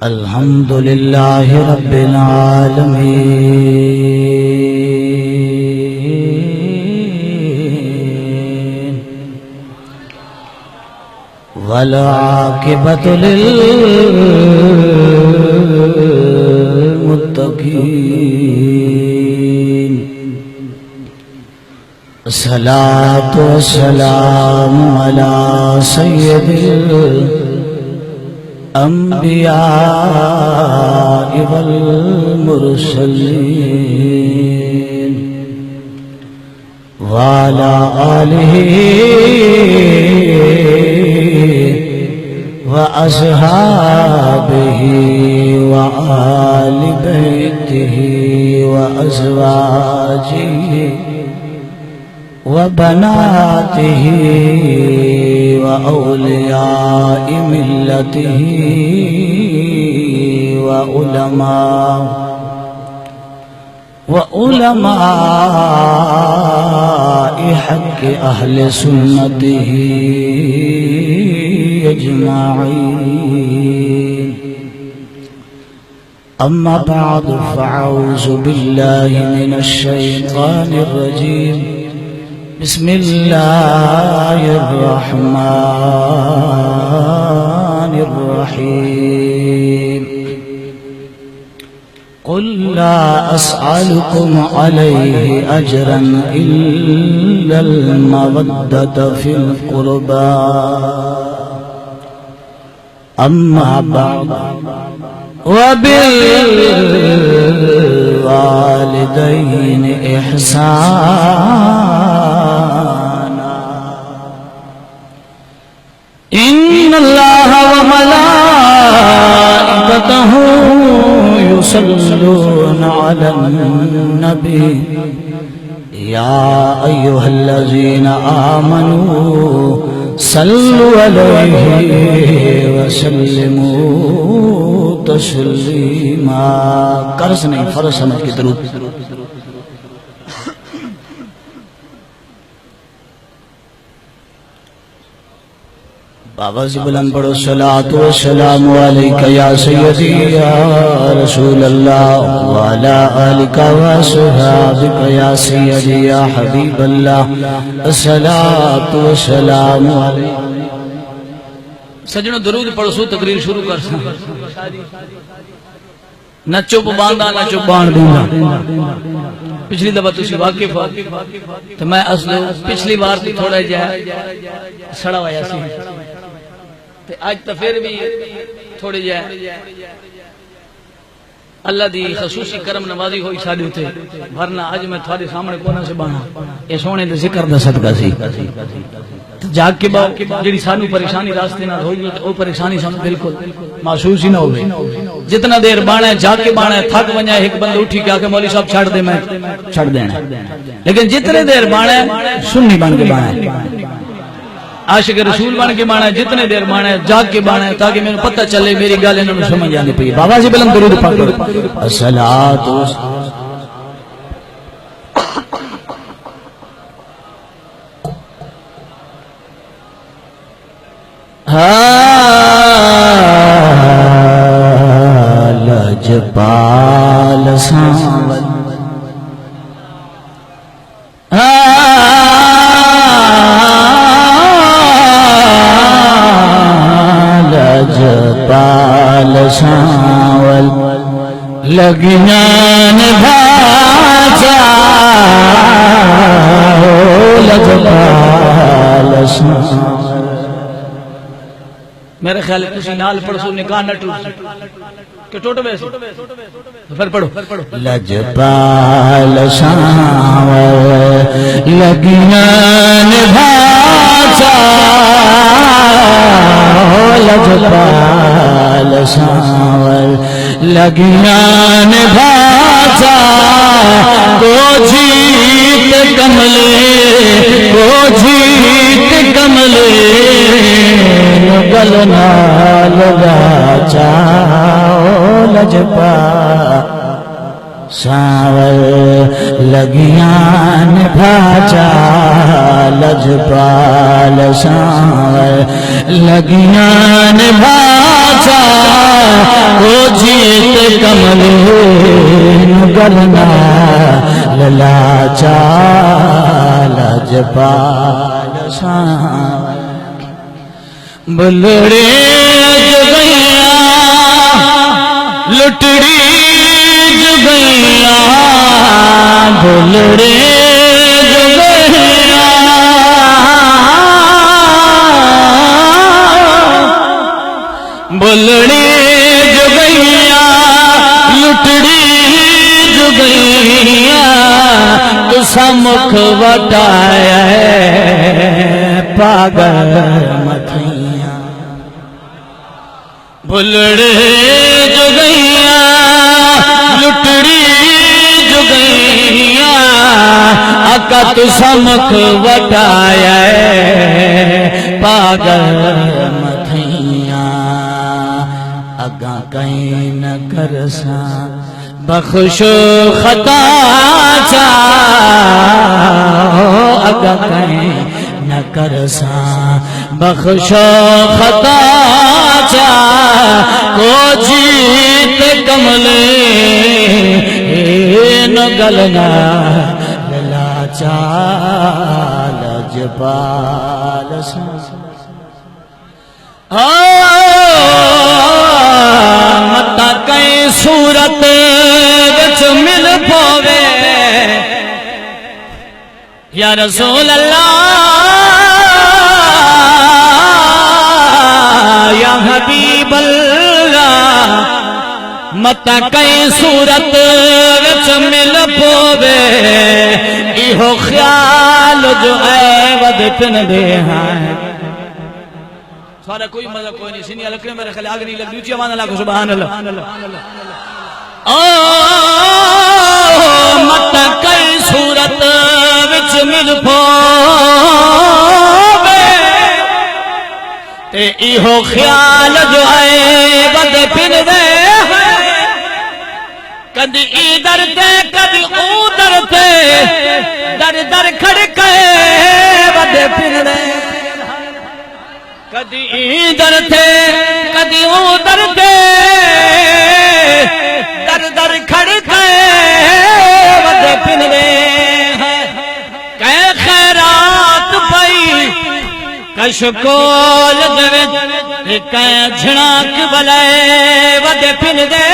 الحمد لله رب العالمين والعاقبة للمتقين الصلاة والسلام على سيد الأنبياء والمرسلين وعلى آله وأصحابه وآل بيته وأزواجه وبناته وأولياء ملته وعلماء حق أهل سنته أجمعين. أما بعد فأعوذ بالله من الشيطان الرجيم. بسم الله الرحمن الرحيم. قل لا أسألكم عليه أجرا إلا المودة في القربى. أما بعد وبالوالدين إحسانا إن الله وملائكته يصلون على النبي يا أيها الذين آمنوا صلوا عليه وسلموا تسلیما. قرض نہیں، فرض سمجھ کے درود. بابا سے بلند پڑھو صلاۃ و سلام علیک یا سیدی یا رسول اللہ وعلی آلک و صحابک یا سیدی یا حبیب اللہ. صلاۃ و سلام علیک. سجنوں درود پڑھو سو تقریر شروع کر سا. نہ چپ باندھا نہ چپ باندھ دوں. پچھلی دفعہ تسی واقف ہو تو میں اصل پچھلی بار تو تھوڑا جائے سڑا ہوا سی تے آج تو پھر بھی تھوڑی جائے اللہ دی خصوصی کرم نوازی ہوئی ساڑی ہوتے. ورنہ آج میں تھوڑے سامنے کونا سے بانا یہ سونے دے ذکر دا صدقہ سی. جاگ کے باؤ جڑی سانو پریشانی راستے نہ ہوئی او پریشانی سانو بالکل محسوس ہی نہ ہوئے. جتنا دیر بانا ہے جاگ کے بانا ہے تھک ونجا ایک بند اٹھی کے آکے مولوی صاحب چھڑ دے میں چھڑ دینا. لیکن جتنے دیر بانا ہے سنی بن کے بانا ہے عاشق رسول بن کے بانا ہے. جتنے دیر بانا ہے جاگ کے بانا ہے تاکہ میں پتہ چلے میری گال انہوں نے سمجھ آنے پئی. بابا سے بلند درود پاک الصلاۃ لجپال سانول لجپال سانول لگنان بھاچا لجپال سانول. میرے خیال ہے تسی نال پڑھو نکاح نہ ٹوٹ کہ ٹوٹ ویسے پھر پڑھو. لجپال سانول لگنان بھاچا لجپال سانول لگنان بھاچا کو جیت کملے کو جیت کملے گلنا لگا چاو لجپا ساور لگیاں بھاچا لجپال ساور لگیاں بھاچا وہ جیت کمل گلنا للاچا لجپال ساور بلڑے جگیاں لٹڑی جگیاں بلڑے جگیاں بلڑے جگیاں لٹڑی جگیاں تو سمکھ وٹایا ہے پاگل متھیاں بلڑے جگیاں لٹڑی جگیاں آقا تو سمکھ وٹایا ہے پاگل متھیاں اگاں کہیں نہ کرساں بخش خطا چاہو اگاں کہیں نہ کرساں بخش خطا چاہ کو جیت کملے نہ گلنا للاچا لجپال متا کئی صورت وچ مل پوے یا رسول اللہ یا حبیب اللہ متا کئی صورت وچ مل پوے ایہو خیال جو اے ود پن دے ہیں سارا کوئی مزہ کوئی نہیں سینی لکڑے میرے خیال آگ نہیں لگ دیوچی امان اللہ کو سبحان اللہ متا کئی صورت وچ مل پوے تے ایہو خیال جو آئے بد پن دے کدی ادھر تے کدی ادھر تے در در کھڑکے بد پن دے کدی ادھر تے کدی ادھر تے در در کھڑکے بد پن دے کہ خیرات پئی کشکول دویت کہ جھناک بلائے ود پن دے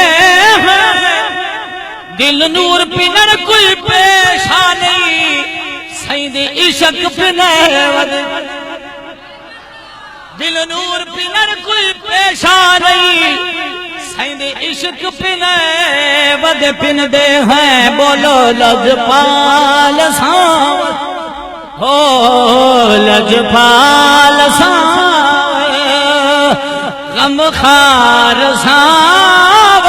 دل نور پنر کوئی پیشانی سید عشق پنے ود دل نور پنر کوئی پیشانی سید عشق پنے ود پن دے ہیں بولو لجپال ساور ہو لجپال ساور غم خار ساور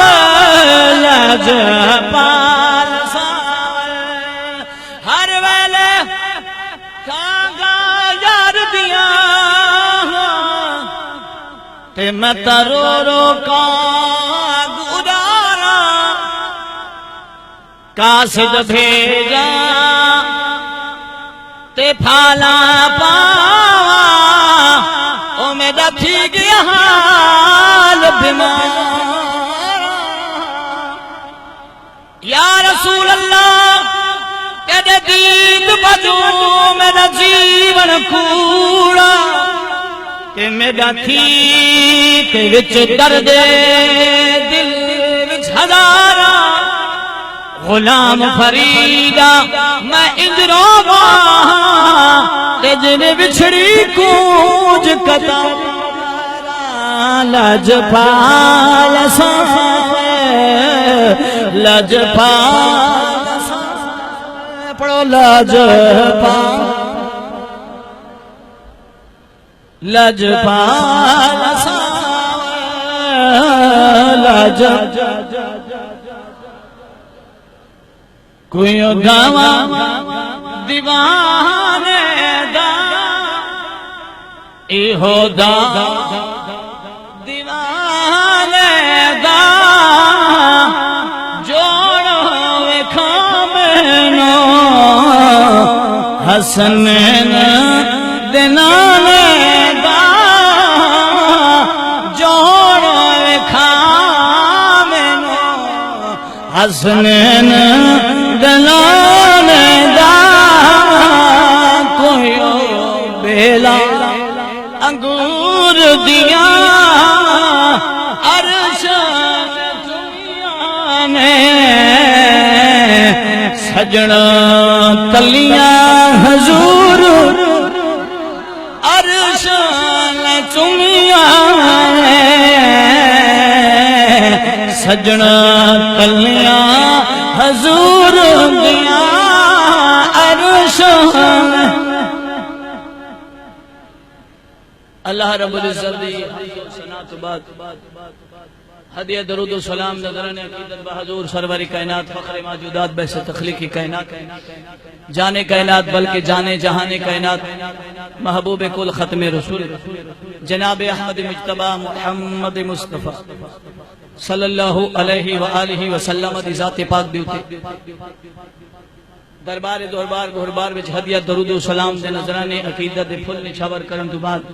لجپال ساور ہر ویلے کانگا یار دیاں تے میں ترو رو کانگ ادارا قاصد بھیجا تے پھالا پاوا او میرا تھی گیا حال بیمار یا رسول اللہ تیرے دید بجو میرا جیون کوڑا کہ میرا تھی کہ وچ درد دل وچ ہزارا غلام فریدہ میں اندروں تجن بچھڑی کونج کتا لجپال ساور لجپال ساور پڑھو لجپال لجپال ساور لجپال کوئی گاوا دیوانے دا ایہو دا دیوانے دا جوڑو حسنین دنانے دا جوڑ وکھا مینو حسنین دنانے دا کوئی بیلا انگور دیا عرش دنیا میں سجنا تلیاں حضور عرش چمیاں سجنا تلیاں حضور دیا عرش اللہ رب العزت دی ثنا تو بعد ہدیہ درود و سلام نظران عقیدت بحضور سرور کائنات فخر موجودات بحث تخلیقی کائنات جانے کائنات بلکہ جانے جہانے کائنات محبوب کل ختم رسول جناب احمد مجتبی محمد مصطفیٰ صلی اللہ علیہ وآلہ وسلم دی ذات پاک دیوتے دربار دوربار گھربار وچ ہدیہ درود و سلام دے نظرانے عقیدت دے پھل نچھاور کرن تو بعد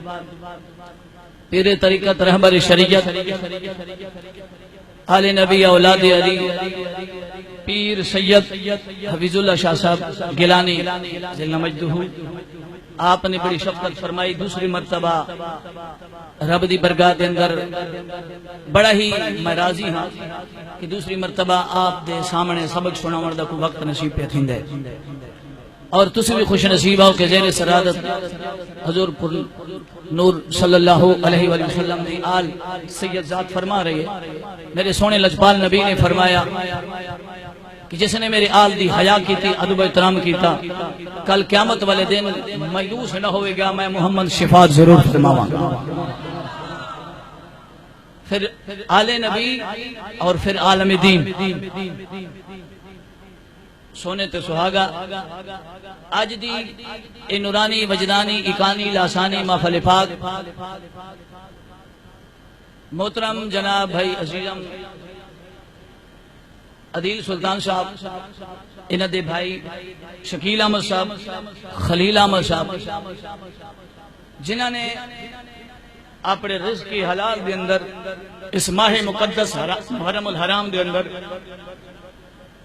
پیر طریقت رہبر شریعت آل نبی اولاد علی پیر سید حفیظ اللہ شاہ صاحب گیلانی جل مجدہ آپ نے بڑی شفقت فرمائی دوسری مرتبہ رب دی برگاہ دے اندر بڑا ہی میں راضی ہاں کہ دوسری مرتبہ آپ دے سامنے سبق سناون دا کوئی وقت نصیب پہ تھیندا ہے اور تسی بھی خوش نصیب ہو کہ زیر سرادت حضور پر نور صلی اللہ علیہ وآلہ وسلم نے آل سید ذات فرما رہے ہیں میرے سونے لجپال نبی نے فرمایا کہ جس نے میرے آل دی حیا کی تھی ادب و احترام کیتا کل قیامت والے دن مایوس نہ ہوئے گا میں محمد شفاعت ضرور فرماواں گا پھر آل نبی اور پھر عالم دین سونے تے سہاگا آج دی اے نورانی وجدانی اکانی لاسانی محفل پاک محترم جناب بھائی عزیزم عدیل سلطان صاحب انہ دے بھائی شکیل احمد صاحب خلیل احمد صاحب جنہوں نے اپنے رزق کی حلال دے اندر اس ماہ مقدس محرم الحرام دے اندر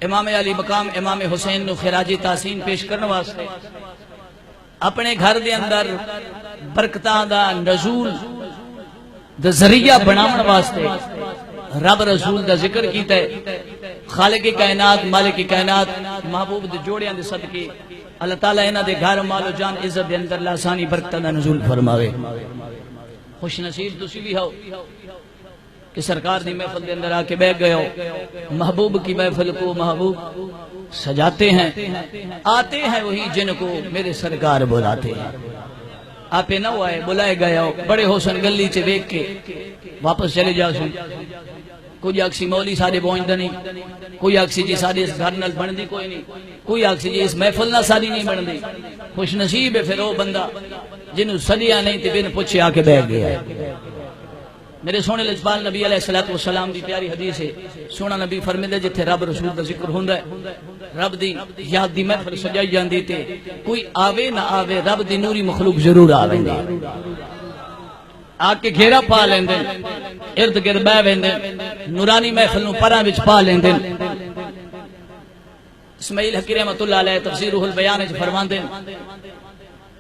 امام علی مقام امام حسین نو خراج تحسین پیش کرنے واسطے اپنے گھر دے اندر برکتاں دا نزول دا ذریعہ بناون واسطے رب رسول دا ذکر کیتا ہے خالق کائنات مالک کائنات محبوب دے جوڑیاں دے صدقے اللہ تعالیٰ انہاں دے گھر مال و جان عزت دے اندر لاسانی برکتاں دا نزول فرماوے خوش نصیب تسی بھی ہو کہ سرکار دی محفل دے اندر آ کے بیٹھ گئے ہو محبوب کی محفل کو محبوب سجاتے ہیں آتے ہیں وہی جن کو میرے سرکار بلاتے ہیں آپ نہ ہوئے بلائے گئے ہو بڑے حسن گلی چے بیک کے واپس چلے جاؤ سن کوئی آکسی مولی سارے بوئندہ نہیں کوئی آکسی جی سارے اس گھر نل بن دی کوئی نہیں کوئی آکسی جی اس محفل نہ ساری نہیں بن دی خوش نصیب ہے پھر وہ بندہ جنہوں صدیہ نہیں تھی بین پوچھے آ کے بیٹھ گیا ہے میرے سونے لجپال نبی علیہ السلام دی پیاری حدیث ہے سونا نبی فرمیندے جتھے رب رسول دا ذکر ہوندا ہے رب دی یاد دی محفل سجائی جاندی تے کوئی آوے نہ آوے رب دی نوری مخلوق ضرور آویندے آ کے گھیرا پا لیندے ارد گرد بہ ویندے نورانی محفل نو پراں وچ پا لیندے اسماعیل حقی رحمۃ اللہ علیہ تفسیر روح البیان وچ فرماندے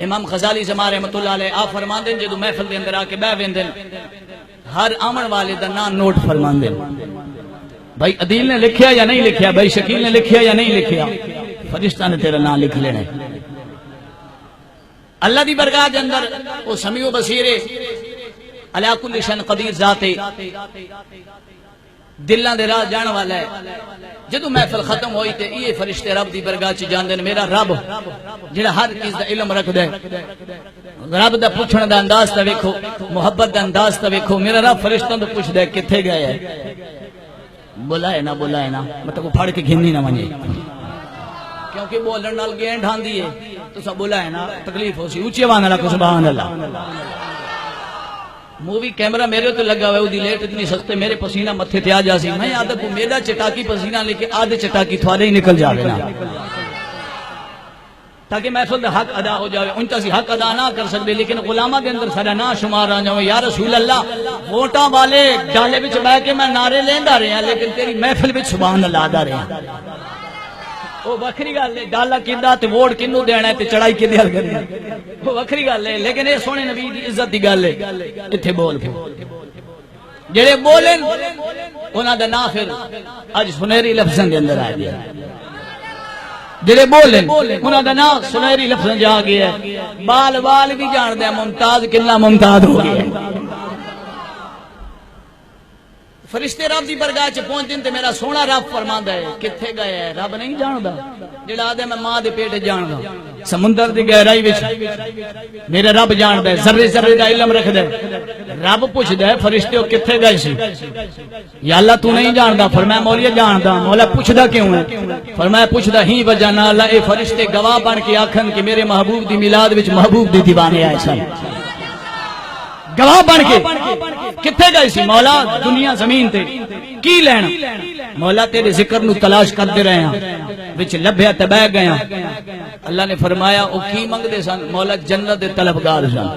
امام غزالی زمان رحمۃ اللہ علیہ آپ فرماندے جدوں محفل دے اندر آ کے بہ ویندے ہر آمن والے دا نام نوٹ فرماندے بھائی عدیل نے لکھیا یا نہیں لکھیا بھائی شکیل نے لکھیا یا نہیں لکھیا فرشتہ نے تیرا نام لکھ لینا اللہ دی برگاہ دے اندر وہ سمیع و بصیر علی کل شیء قدیر ذات دلاں دے راہ جان والا ہے جدوں محفل ختم ہوئی تے یہ فرشتے رب دی برگاہ چ جاندے نے میرا رب جڑا ہر چیز دا علم رکھدا ہے رب دا پوچھن دا انداز تے ویکھو محبت دا انداز تے ویکھو میرا رب فرشتاں تو پوچھدا ہے کتھے گئے ہے بلائے نہ مطلب پھڑ کے گھنی نہ ونجے کیونکہ بولن نال گینڈ ڈھاندی ہے تو سب بلائے نہ تکلیف ہو سی اونچی آواز نال کو سبحان اللہ مووی کیمرہ میرے تو لگا ہوا ہے دی لیٹ اتنی سستے میرے پسینہ متھے تے آ جاسی میں آدھا کو میرا چٹاکی پسینہ لے کے آدھے چٹاکی تھوڑے ہی نکل جاوے نا تاکہ محفل دا حق ادا ہو جائے. ان تسی حق ادا نہ کر سکتے لیکن غلامہ دے اندر سارا نہ شمار آ جاؤ. یا رسول اللہ ووٹاں والے ڈالے وچ بیٹھ کے میں نعرے لیندا رہا لیکن تیری محفل وچ سبحان اللہ دا رہا. وہ وکھری گل ہے ڈالا کیندا تے ووٹ کینوں دینا ہے تے چڑھائی کیندے حل کرنی وہ وکھری گل ہے. لیکن اے سونے نبی دی عزت دی گل ہے. ایتھے بول کے جڑے بولن انہاں دا نام پھر اج سنہری لفظاں دے اندر آ گیا. جڑے بولن انہاں دا نام سنہری لفظاں جا گیا ہے. بال بال بھی جان دے ممتاز کنا ممتاز ہو گیا ہے. فرشتے رب دی برگاہ چ پہنچ دین تے میرا سونا رب فرماندا ہے کتھے گئے ہے رب نہیں جاندا. جڑا آدے میں ماں دے پیٹ جاندا سمندر دی گہرائی وچ میرا رب جاندا ہے ذرے ذرے دا علم رکھدا ہے. رب پوچھدا ہے فرشتے کتھے گئے سی یا اللہ تو نہیں جاندا. فرمایا مولا جاندا. مولا پوچھدا کیوں ہے؟ فرمایا پوچھدا ہی وجہ نال اے فرشتے گواہ بن کے آکھن کہ میرے محبوب دی میلاد وچ محبوب دی دیوانے آئے سن. گواہ بن کے کتھے گئے سی؟ مولا دنیا زمین تے کی لینا. مولا تیرے ذکر نو تلاش کرتے رہے ہیں وچ لبھیا تے بہ گئے ہیں. اللہ نے فرمایا او کی منگدے سن؟ مولا جنت دے طلبگار سن.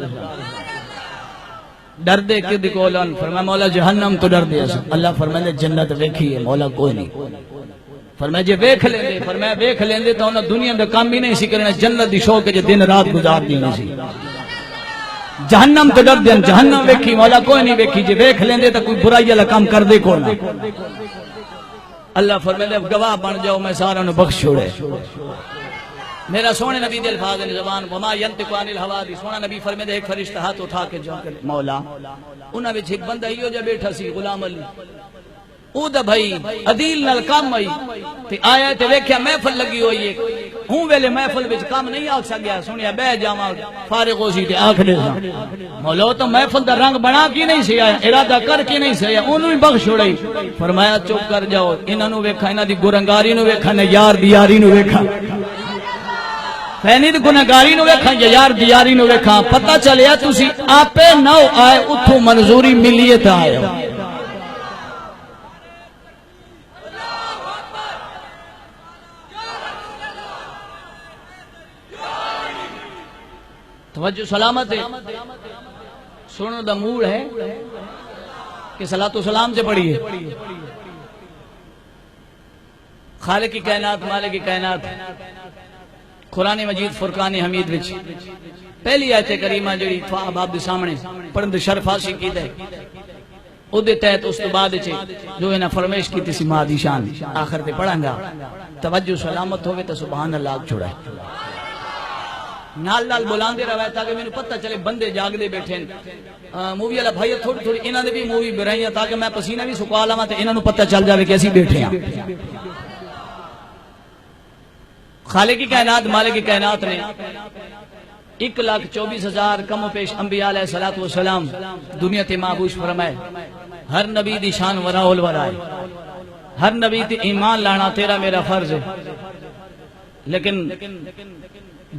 ڈر دے کد کولن؟ فرمایا مولا جہنم تو ڈر دے سن. اللہ فرمایا جنت ویکھی ہے. مولا کوئی نہیں. فرمایا جے ویکھ لیندے فرمایا ویکھ لیندے تو انہاں دنیا دا کام ہی نہیں سی کرنا. جنت دی شوق جے دن رات گزار دینی سی. جہنم تو ڈر دین جہنم ویکھی. مولا کوئی نہیں ویکھی. جے ویکھ لیندے تو کوئی برائی والا کام کر دے کوئی نہ. اللہ فرمایا گواہ بن جاؤ میں سارا نو بخش چھوڑے. میرا سونے نبی دے الفاظ نے زبان وما ينطق عن الهوى دی سونا نبی فرمایا ایک فرشتہ ہاتھ اٹھا کے جا کے مولا انہاں وچ ایک بندہ ایو جا بیٹھا سی غلام علی. او دا بھائی عدیل نال کام آئی تے آیا تے ویکھیا محفل لگی ہوئی ہے. ہوں ویلے محفل وچ کام نہیں آ سکیا. سنیا بہ جاواں فارغ ہو سی تے آکھدے مولا تو محفل دا رنگ بنا کی نہیں سی آیا ارادہ کر کے نہیں سی آیا اونوں ہی بخش چھوڑی. فرمایا چپ کر جاؤ انہاں نو ویکھا انہاں دی گنہگاری نو ویکھا نہ یار دی یاری نو ویکھا. فینی دی گنہگاری نو ویکھا یا یار دی یاری نو ویکھا. پتہ چلیا تسی آپے نہ آئے اتھوں منظوری ملیے تے آئے. توجہ سلامت ہے. سنو دا موڈ ہے کہ صلاۃ و سلام سے پڑھیے. خالق کی کائنات مالک کی کائنات قرآن مجید فرقان حمید وچ پہلی آیت کریمہ جڑی تھا باب دے سامنے پڑھن دے شرف حاصل کیتا ہے او دے تحت اس تو بعد جو ہے نا فرمائش کیتی سی ماں دی شان آخر تے پڑھاں گا. توجہ سلامت ہوے تے سبحان اللہ چھوڑا نال نال بلاندے رہے تاکہ مینوں پتہ چلے بندے جاگدے بیٹھے مووی والا بھائی تھوڑی تھوڑی انہاں دے بھی مووی برائیاں تاکہ میں پسینہ بھی سکوا لاواں تے انہاں نوں پتہ چل جاوے کہ اسی بیٹھے ہاں. خالق کی کائنات مالک کی کائنات نے 1,24,000 کم و پیش انبیاء علیہ الصلوۃ والسلام دنیا تے معبوش فرمائے. ہر نبی دی شان وراء الورا ہے. ہر نبی تے ایمان لانا تیرا میرا فرض ہے. لیکن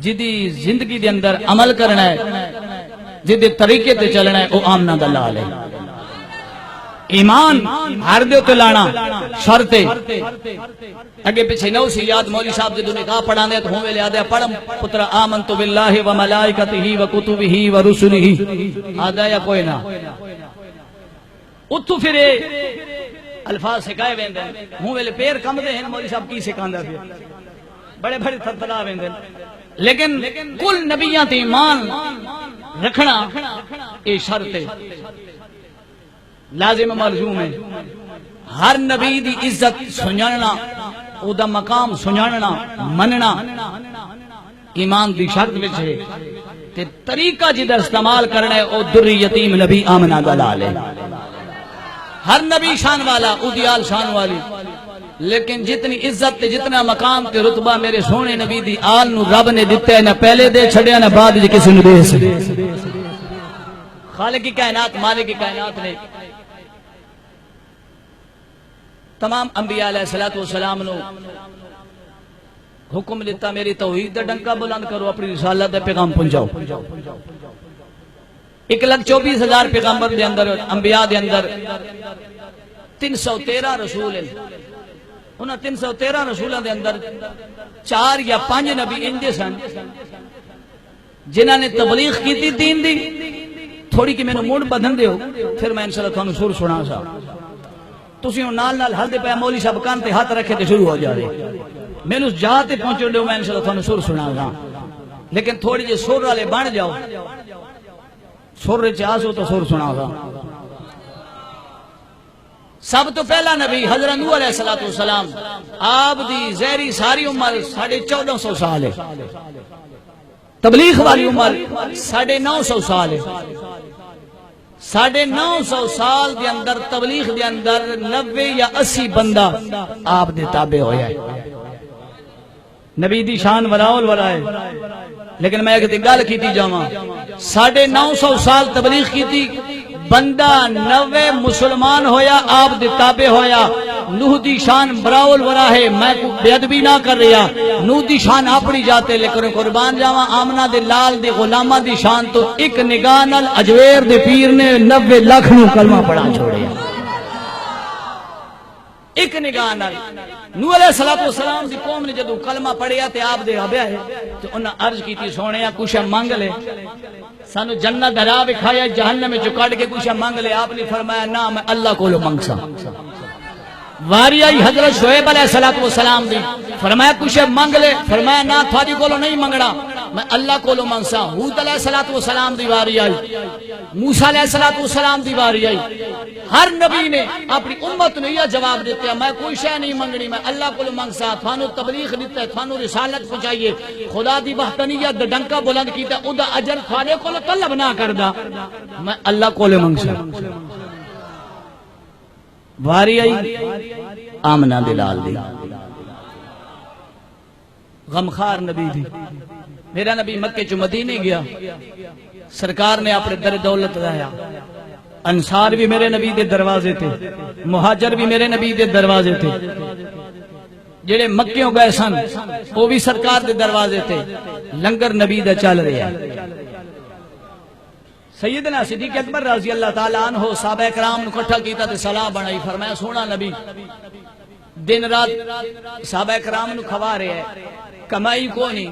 جدی زندگی دے اندر عمل کرنا ہے جدی طریقے تے چلنا ہے او آمنہ دا لال ہے. ایمان ہر دے تے لانا شرط ہے. اگے پیچھے نو سی یاد مولوی صاحب دے نکاح پڑھانے تو ہوے یاد ہے پڑھم پتر آمنت باللہ و ملائکتہ و کتبہ و رسلہ آدا یا کوئی نہ اتو پھر الفاظ سکھائے ویندے ہوں ویلے پیر کم دے ہیں مولوی صاحب کی سکھاندا پیا بڑے بڑے تھتلا ویندے لیکن کل نبیاں تے ایمان رکھنا اے شرط ہے لازم ملزوم ہے. ہر نبی دی عزت سنجھنا او دا مقام سنجھنا مننا ایمان دی شرط وچ ہے تے طریقہ جدا استعمال کرنا ہے او در یتیم نبی آمنہ دا لال ہے. ہر نبی شان والا او دیال شان والی لیکن جتنی عزت تے جتنا مقام تے رتبہ میرے سونے نبی دی آل نو رب نے دتا ہے نہ پہلے دے چھڑیا نہ بعد وچ کسی نو دے سکے. خالق کی کائنات مالک کی کائنات نے تمام انبیاء علیہ الصلوۃ والسلام نو حکم دیتا میری توحید دا ڈنکا بلند کرو اپنی رسالت دا پیغام پہنچاؤ. 1,24,000 پیغمبر دے اندر انبیاء دے اندر 313 رسول ہیں انہاں 313 رسولوں دے اندر 4 یا 5 نبی اندے سن جنہاں نے تبلیغ کی تھی دین دی. تھوڑی کہ میں نے موڑ بدھن دے ہو پھر میں انشاءاللہ تھانوں سر سنا سا تسی نال نال ہل دے پے مولوی صاحب کان تے ہاتھ رکھے تے شروع ہو جاوے میں اس جہاں تے پہنچو دے میں انشاءاللہ تھانوں سر سنا سا لیکن تھوڑی جے سر والے بن جاؤ سر وچ آسو تو سر سنا سا. سب تو پہلا نبی حضرت نوح علیہ السلام آپ دی زہری ساری عمر 1450 سال ہے. تبلیغ والی عمر 950 سال ہے. 950 سال دے اندر تبلیغ دے اندر 90 یا 80 بندہ آپ دے تابع ہویا ہے. نبی دی شان ولاول ولا ہے لیکن میں ایک گل کیتی جاواں 950 سال تبلیغ کیتی بندہ 90 مسلمان ہویا آپ دے تابع ہویا. نوح دی شان براول ورا ہے میں کو بے ادبی نہ کر رہا. نوح دی شان اپنی جاتے لیکن قربان جاواں آمنہ دے لال دے غلامہ دی شان تو ایک نگاہ نال اجویر دے پیر نے 90 لاکھ نو کلمہ پڑھا چھوڑیا. ایک نگاہ نال نوح علیہ السلام دی قوم نے جدو کلمہ پڑھیا تے آپ دے آبیا ہے تو انہاں عرض کی سونیا کچھ مانگ لے سانو جنت درا بکھایا جہنم میں جو کٹ کے کچھ مانگ لے. آپ نے فرمایا نہ میں اللہ کو منگسا. واری آئی حضرت شعیب علیہ السلام دی فرمایا کچھ مانگ لے فرمایا نہ تھاری کو نہیں منگنا میں اللہ کو منگسا. ہود علیہ السلام دی واری آئی موسیٰ علیہ السلام دی واری آئی. ہر نبی نے اپنی امت نے یہ جواب دیتے ہیں میں کوئی شے نہیں منگنی میں اللہ کو منگسا. تھانو تبلیغ دیتا ہے تھانو رسالت پہنچائیے خدا دی وحدانیت دا ڈنکا بلند کیتا ہے ادا اجر تھانے کو طلب نہ کردا میں اللہ کو منگسا. واری آئی آمنہ دلال دی غمخار نبی دی. میرا نبی مکہ چو مدینے گیا سرکار نے اپنے در دولت رہا. انصار بھی میرے نبی دے دروازے تھے مہاجر بھی میرے نبی دے دروازے تھے. جڑے مکیوں گئے سن وہ بھی سرکار دے دروازے تھے. لنگر نبی دا چل رہا ہے. سیدنا صدیق اکبر رضی اللہ تعالیٰ عنہ صحابہ کرام نے اکٹھا کیتا تے صلاح بنائی. فرمایا سونا نبی دن رات صحابہ کرام نے کھوا رہے ہیں کمائی کو نہیں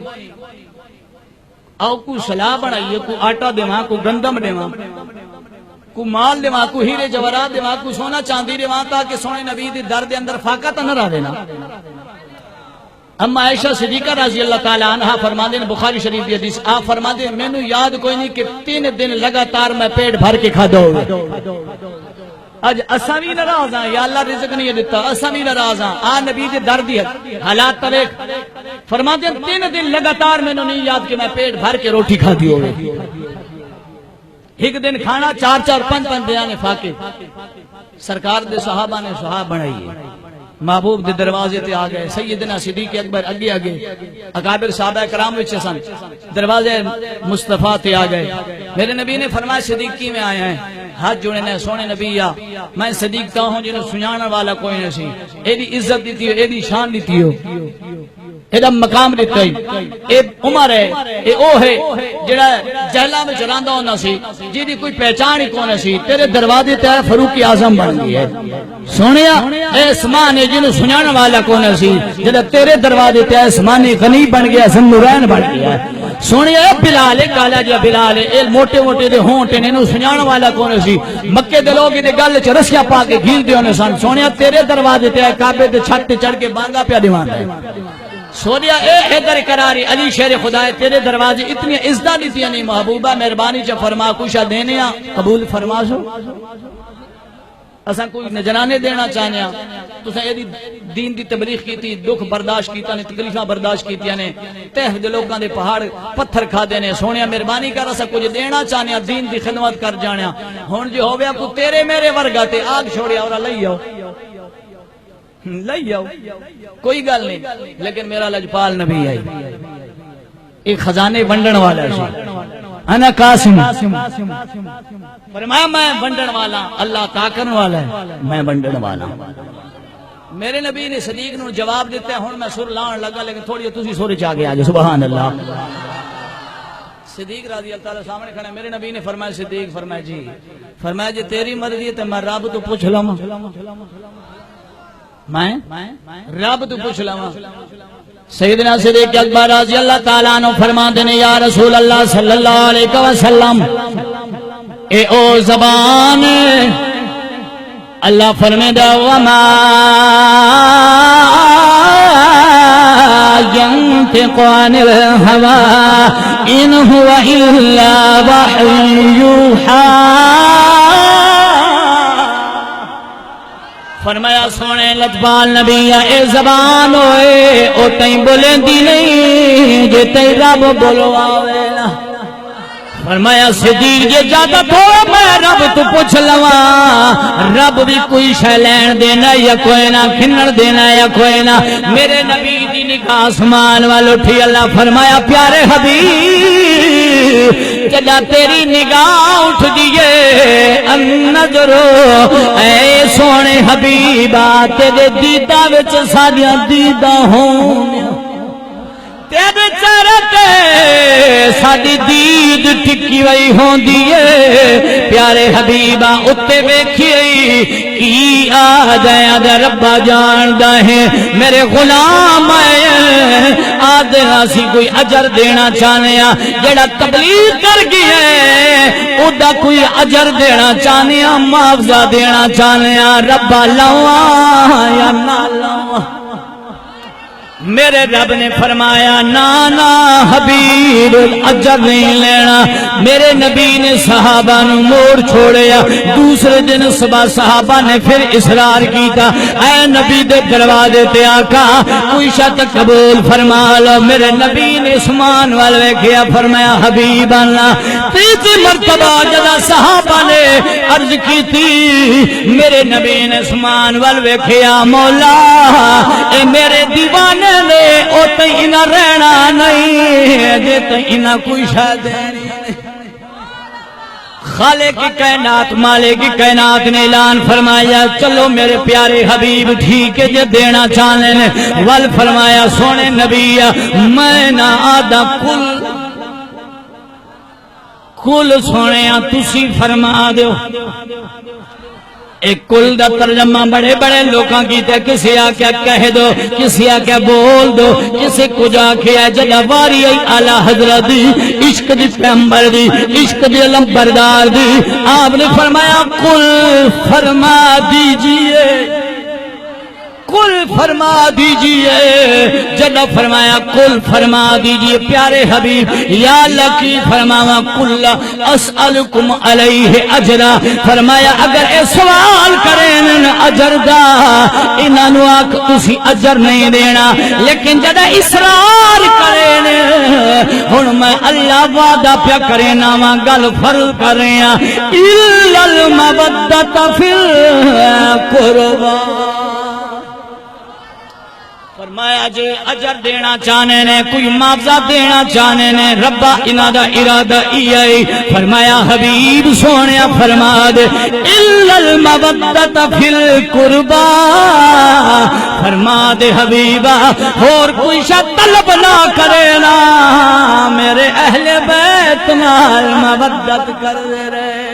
او کو صلاح بنائیے کو آٹا دیواں کو گندم دیواں کو مال دیواں کو ہیرے جواہرات دیواں کو سونا چاندی دیواں تاکہ سونے نبی دی در دے اندر فاقہ نہ رہ دینا. اما عائشہ صدیقہ رضی اللہ تعالیٰ عنہ فرماندے ہیں بخاری شریف دی حدیث آپ فرماندے ہیں میں نو یاد کوئی نہیں کہ 3 دن لگاتار میں پیٹ بھر کے کھادا ہوئے. اج اساں بھی ناراض ہاں یا اللہ رزق نہیں دیتا اساں بھی ناراض ہاں. آ نبی دے در دی حالات تریک فرماندے ہیں 3 دن لگاتار میں نو نہیں یاد کہ میں پیٹ بھر کے روٹی کھادی ہوئے. ایک دن کھانا 4 5 بیان فاقے. سرکار دے صحابہ نے صحاب بنائی محبوب دے دروازے تے آ گئے. سیدنا صدیق اکبر اگے آگے اکابر صحابہ کرام وچ سن دروازے مصطفیٰ تے آ گئے. میرے نبی نے فرمایا صدیق کی میں آیا ہیں ہاتھ جوڑے نے سونے نبی یا میں صدیق تا ہوں جنہوں سنانا والا کوئی نہیں. ایدی عزت دیتی ہو ایدی شان دیتی ہو ایدہ مقام دیتا ہی. اے عمر ہے اے او ہے جڑا جہلہ میں چلاندہ ہونا سی جیدی کوئی پہچان ہی کونے سی. تیرے دروازے تے فاروق اعظم بن گئی ہے. سونیا اے اسمان ہے جنہوں سنانا والا کونے سی جڑا تیرے دروازے تے اسمانی غنی بن گیا زنورین بن گیا ہے. سونیا اے بلال ہے کالا جا بلال ہے اے موٹے موٹے دے ہونٹے انہوں سنانا والا کونے سی. مکے دے لوگ دے گل چ رسیاں پا کے گھیل دے ہونے سن. سونیا تیرے دروازے تے کعبے تے چھت تے چڑھ کے بانگا پیا دیوان ہے. سونیا اے حیدر قراری علی شیر خدا ہے تیرے دروازے اتنی عزت دیتی نہیں محبوبہ مہربانی چ فرما کچھ دینے قبول فرما سو. اساں کوئی نجرانے دینا چاہنے تو دین دی تبلیغ کی تھی دکھ برداشت کیتا نے تکلیفاں برداشت کیتیاں نے تہ دے لوکاں دے پہاڑ پتھر کھا دینے. سونیا مہربانی کر اساں کچھ دینا چاہنے دین دی خدمت کر جانے. ہن جو ہویا کو تیرے میرے ورگا تے آگ چھوڑیا اور لئی آؤ لئی آؤ کوئی گل نہیں. لیکن میرا لجپال نبی آئی ایک خزانے ونڈن والا سی. انا قاسم فرمایا میں ونڈن والا اللہ تاکن والا ہے میں ونڈن والا. میرے نبی نے صدیق نو جواب دیتا ہے ہن میں سر لان لگا لیکن تھوڑی تسی سورے چ آگے آ جاؤ. سبحان اللہ. صدیق رضی اللہ تعالی سامنے کھڑا میرے نبی نے فرمایا صدیق فرمایا جی فرمایا جی تیری مرضی ہے تے میں رب تو پوچھ لواں میں رب تو پوچھ لواں سیدنا صدیق اکبر رضی اللہ تعالیٰ عنہ فرماتے ہیں یا رسول اللہ صلی اللہ علیہ وسلم اے او زبان اللہ فرمائے وما ينطق عن الهوى إن هو إلا وحي يوحى فرمایا سونے لجپال نبی اے زبان ہوئے او تائیں بولیں دی نہیں جے تائیں رب بولواوے نا فرمایا صدیق یہ جاتا تو میں رب تو پوچھ لواں رب بھی کوئی شے لین دینا یا کوئی نہ کھنڑ دینا یا کوئی نہ میرے نبی دی نگاہ آسمان وال اٹھی اللہ فرمایا پیارے حبیب جدا تیری نگاہ اٹھ دیئے النظرو اے سونے حبیبا تیرے دیدہ وچ ساڑیاں دیدہ ہوں تیرے چہرے ساڑی دید ٹکی وئی ہون دیئے پیارے حبیبہ اتے بیکھئی کی آدھے آدھے ربا جاندہ ہے میرے غلام آئے آدھے آسی کوئی اجر دینا چاہنے جڑا تبلیغ کر گئے ادا کوئی اجر دینا چاہنے معاوضہ دینا چاہنے ربا لواں یا نہ لواں میرے رب نے فرمایا نانا حبیب اجر نہیں لینا میرے نبی نے صحابہ نو موڑ چھوڑیا دوسرے دن صبح صحابہ نے پھر اصرار کیتا اے نبی دے دروازے تے آقا کوئی شت قبول فرما لو میرے نبی نے اسمان والے کیا فرمایا حبیب اللہ تیسری مرتبہ جدا صحابہ نے عرض کی تھی میرے نبی نے اسمان والے کیا مولا اے میرے دیوانے لے او تئی نہ رہنا نہیں جے تئی نہ کوئی شاید نہیں خالق کی کائنات مالک کی کائنات نے اعلان فرمایا چلو میرے پیارے حبیب ٹھیک ہے جے دینا چاہنے نے ول فرمایا سونے نبی میں نہ آدھا کل سونے تسی فرما دیو ایک کل دا ترجمہ بڑے بڑے لوگاں کی تے کسی آکے کہہ دو کسی آکے بول دو کسی کچھ آکے جدہ واری اعلی حضرت دی عشق دی پیغمبر دی عشق دی علم بردار دی آپ نے فرمایا کل فرما دیجئے کل فرما دیجئے جدہ فرمایا کل فرما دیجئے پیارے حبیب یا اللہ کی فرمایا کل اسألکم علیہ اجرا فرمایا اگر اے سوال کریں اجر دا انہوں آکھ تسی اجر نہیں دینا لیکن جدہ اسرار کریں ہن میں اللہ وعدہ پیا کرینا ماں گل فرض کریں اِلَّا الْمَوَدَّةَ فِي الْقُرْبَى فرمایا جے اجر دینا چاہنے نے کوئی معاوضہ دینا چاہنے نے ربا انہاں دا ارادہ ایائی فرمایا حبیب سونیا فرما دے الا المودۃ فی القربى فرما دے حبیبا اور کوئی شے طلب نہ کرے نا میرے اہل بیت نال مودت کر رہے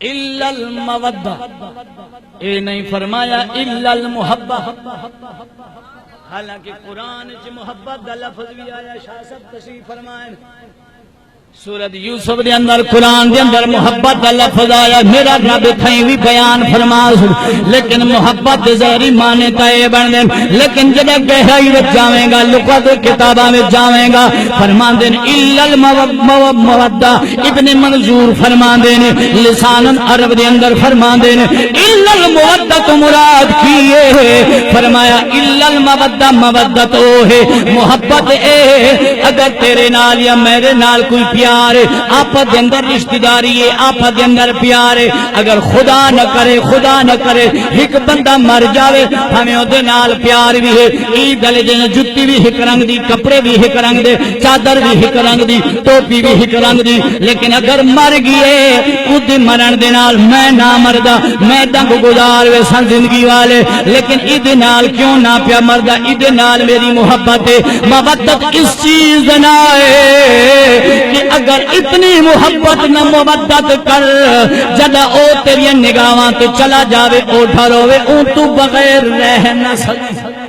الا المودہ اے نہیں فرمایا الا المحبہ حالانکہ قرآن چ محبت دا لفظ بھی آیا شاہ صاحب تشریف فرمائیں سورۃ یوسف دے اندر قرآن دے اندر محبت دا لفظ آیا میرا رب تھیں بھی بیان فرما لیکن محبت دے ظاہری معنی تے بن دے لیکن جب گہرائی وچ جاویں گا لغت کتاباں وچ جاویں گا فرماندے الا المودہ ابن منظور فرماندے نے لسان عرب دے اندر فرماندے نے الا المودہ مراد کی ہے فرمایا الا المودہ مودت او ہے محبت اے اگر تیرے نال یا میرے نال کوئی پیار آپا دے اندر رشتہ داری ہے آپا دے اندر پیار ہے اگر خدا نہ کرے ایک بندہ مر جاوے ہمیں او دے نال پیار بھی ہے عید والے دن جُتی بھی ایک رنگ دی کپڑے بھی ایک رنگ دے چادر بھی ایک رنگ دی ٹوپی بھی ایک رنگ دی لیکن اگر مر گئے خود مرن دے نال میں نہ مردا میں دنگ گزار وے سن زندگی والے لیکن عید نال کیوں نہ پیا مردا عید نال میری محبت ہے مودت اس چیز نہ ہے کہ اگر اتنی محبت نہ مودت کر جدا او تیری نگاہاں تے چلا جاوے او ڈروے او تو بغیر رہ نہ سکے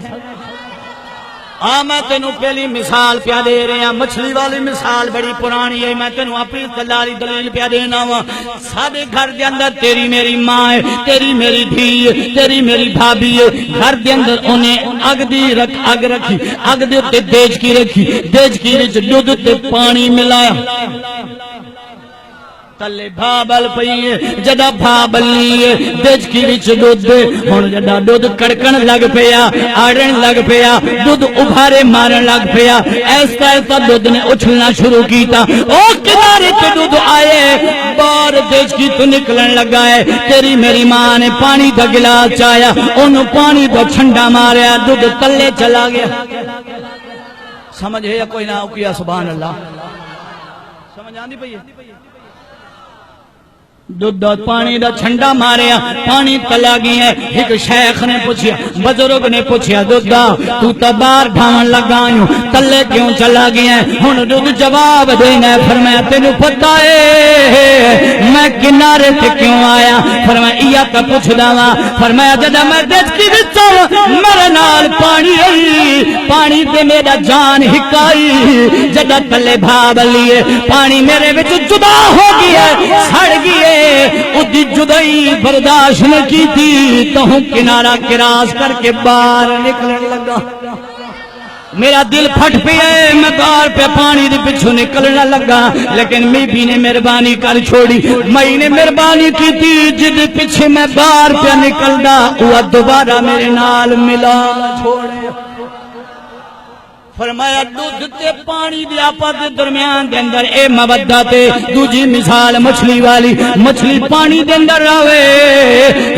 میں تینوں پہلی مثال پیا دے رہے ہیں مچھلی والی مثال بڑی پرانی ہے میں تینوں اپنی دلالی دلیل پیا دینا وا سارے گھر دے اندر تیری میری ماں ہے تیری میری دھی ہے تیری میری بھابھی ہے گھر دے اندر انہیں اگ رکھی اگ دے تے دیچکی رکھی دیچکی وچ دودھ تے پانی ملایا تلے بھابل پئیے جدا بھابلی دیچکی وچ دودھ ہن جدا دودھ کڑکن لگ پیا آڑن لگ پیا دودھ ابھارے مارن لگ پیا ایسا دودھ نے اچھلنا شروع کیتا او کنارے تے دودھ آئے باہر دیچکی تو نکلن لگا ہے تیری میری ماں نے پانی دا گلاس چایا انہوں پانی دا چھنڈا ماریا دودھ تلے چلا گیا سمجھ ہے یا کوئی نہ کیا سبحان اللہ سمجھ آندی پئی دودھ پانی دا چھنڈا ماریا پانی تلا گیا ایک شیخ نے پوچھیا بزرگ نے پوچھیا دودھ تو تبار ڈھاون لگایوں تلے کیوں چلا گیا ہن دودھ جواب دینا فرمایا تینوں پتہ ہے میں کنارے تے کیوں آیا فرمایا ایا تا پوچھدا وا فرمایا جدا میں دیچکی وچوں میرے نال پانی تے میرا جان ہکائی جدا تلے بھاب لیے پانی میرے وچ جدا ہو گیا سڑ گیا ادھی جدائی برداشت نہ کی تھی تو ہوں کنارہ کراس کر کے باہر نکلنے لگا میرا دل پھٹ پیا میں باہر پہ پانی دے پچھو نکلنا لگا لیکن میں بھی نے مہربانی کر چھوڑی میں نے مہربانی کی تھی جد پیچھے میں باہر پہ نکلنا وہ دوبارہ میرے نال ملا چھوڑے فرمایا دودھ تے پانی دی آپا دے درمیان دے اندر اے مودت دوجی مثال مچھلی والی مچھلی پانی دے اندر آوے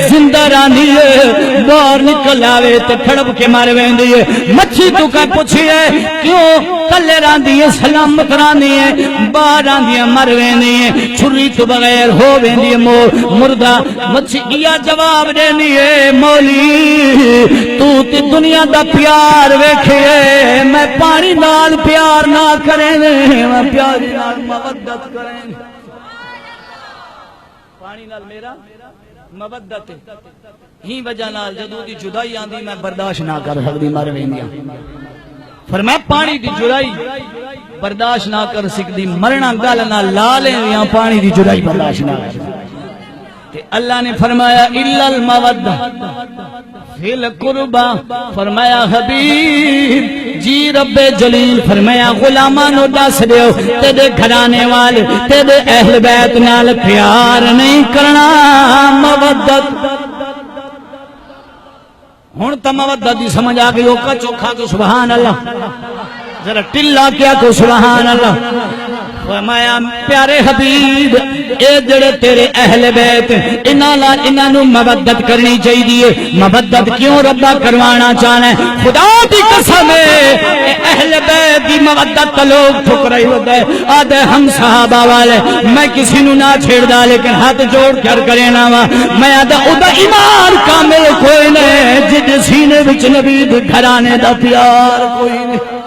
زندہ راندی ہے باہر نکل آوے تے کھڑپ کے مار ویندی ہے مچھی تو کا پوچھی ہے کیوں کلے راندی ہے سلامت راندی ہے باہر راندی ہے مر ویندی ہے چھری تو بغیر ہو ویندی ہے مردہ مچھی کیا جواب دینی ہے مولی تو تے دنیا دا پیار ویکھے میں پانی نال پیار نہ کریں میں پیاری نال مودت کریں پانی نال میرا مودت ہی وجہ نال جدوں دی جدائی آندی میں برداشت نہ کر سکدی مر ویندیاں فرمایا پانی دی جدائی برداشت نہ کر سکدی مرنا گل نہ لا لیندیاں پانی دی جدائی برداشت نہ کر اللہ نے فرمایا الا المودہ فی القربہ فرمایا حبیب جی رب جلیل فرمایا غلامانو دس دیو تیرے گھرانے والے تیرے اہل بیت نال پیار نہیں کرنا مودت ہن تا مودت دی سمجھ آ گئی اوکا چوکھا کو سبحان اللہ ذرا ٹلا کیا کو سبحان اللہ فرمایا پیارے حبیب اے جڑے تیرے اہل بیت انہاں نو مودت کرنی چاہیے مودت کیوں ربا کروانا چاہنا ہے خدا دی قسم ہے اہل بیت دی مودت لوگ ٹھک رہی ہوتا ہے آدھے ہم صحابہ والے میں کسی نو نہ چھیڑدا لیکن ہاتھ جوڑ کر کرے نا وا میں آدھا ادا ایمان کامل کوئی نہیں جد سینے وچ نبی دے گھرانے دا پیار کوئی نہیں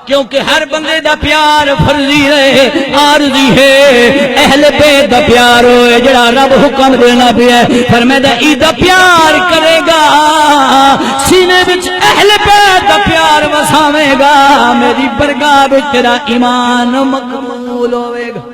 کیونکہ ہر بندے دا پیار فرضی ہے عارضی ہے اہل بیت دا پیار ہوئے جڑا رب حکم دینا بھی ہے فرمایا ای دا پیار کرے گا سینے وچ اہل بیت دا پیار وساوے گا میری برگاہ وچ تیرا ایمان مقبول ہوئے گا